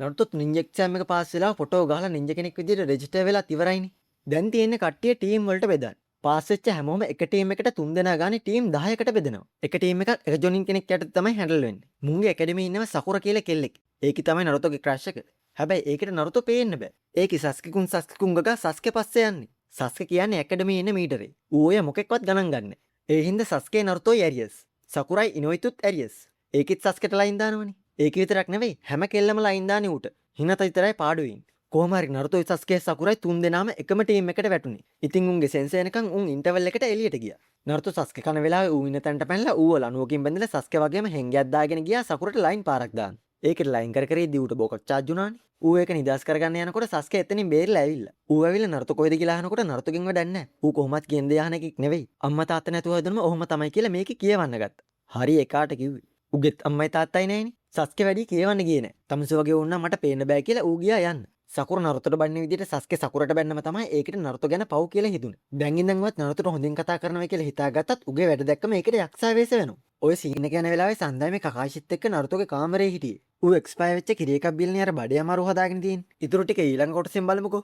නරුතොත් ninja exam එක pass වෙලා photo ගහලා නින්ජා කෙනෙක් විදිහට රෙජිස්ටර් වෙලා ඉවරයිනේ. දැන් තියෙන්නේ කට්ටිය ටීම් වලට බෙදන්න. පාස් වෙච්ච හැමෝම එක ටීම් එකට 3 දෙනා ගානේ ටීම් 10කට බෙදෙනවා. එක ටීම් එකක් එක ජොනින් කෙනෙක් යටතේ තමයි හැන්ඩල් වෙන්නේ. මුන්ගේ ඇකඩමි ඉන්නව සකුර කියලා කෙල්ලෙක්. ඒකි තමයි නරුතෝගේ ක්‍රෂ් එක. හැබැයි ඒකට නරුතෝ පේන්න බෑ. ඒකි සස්කි ගගා සස්කේ පස්සේ යන්නේ. සස්කේ කියන්නේ ඇකඩමි ඉන්න මීටරේ. ඌ ඔය මොකෙක්වත් ගණන් ගන්නෑ. ඒ හින්දා සස්කේ නරුතෝයි ඇරියස්. සකුරයි ඉනොයිතුත් ඇරියස්. ඒකිත් සස්කේට ලයින් දානවනේ. ඒක විතරක් නෙවෙයි හැම කෙල්ලම ලයින් දාන්නේ ඌට. හිනත විතරයි පාඩුවේ ඉන්නේ. කොහොම හරි නරුතෝයි සස්කේ සකුරයි තුන් දෙනාම එකම ටීම් එකට වැටුනේ. ඉතින් උන්ගේ සෙන්ස එනකන් උන් ඉන්ටර්වල් එකට එළියට ගියා. නරුතෝ සස්කේ කන වෙලාවේ ඌ ඉන්න තැනට පැනලා ඌව ලණුවකින් බැඳලා සස්කේ වගේම හෙංගයක් දාගෙන ගියා සකුරට ලයින් පාරක් දාන්න. ඒකට ලයින් කර කර ඉද්දි ඌට බෝකක් charge වුණානේ. ඌ ඒක නිදාස් කරගන්න යනකොට සස්කේ එතනින් බේරිලා ඇවිල්ලා. ඌ ඇවිල්ලා නරුතෝ කොහෙද කියලා අහනකොට නරුතෝගෙන් වැඩක් නැහැ. ඌ කොහොමත් කියන දේ අහන එකෙක් නෙවෙයි. අම්මා තාත්තා නැතුව හදනම ඔහොම තමයි කියලා මේකේ කියවන්න ගත්තා. හරි එකාට කිව්වේ. උගෙත් අම්මයි තාත්තයි නැහැනේ. සස්කේ වැඩි කියවන්න ගියේ නැහැ. තමස වගේ වුණා මට පේන්න බෑ කියලා ඌ ගියා යන්න. සකුර නරුතොට බන්නේ විදිහට සස්කේ සකුරට බැන්නම තමයි ඒකට නරුතෝ ගැන පව් කියලා හිතුනේ. දැන් ඉඳන්වත් නරුතොට හොඳින් කතා කරනවා කියලා හිතාගත්තත් උගේ වැඩ දැක්කම ඒකට යක්ෂා වෙස වෙනවා. ඔය සීන් එක යන වෙලාවේ සන්දයි මේ කකාෂිත් එක්ක නරුතෝගේ කාමරේ හිටියේ. ඌ එක්ස්පයර් වෙච්ච කිරි එකක් බිල්නේ අර බඩේ අමාරු හදාගෙන තියෙන්නේ. ඊටු ටික ඊළඟ කොටසෙන් බලමුකෝ.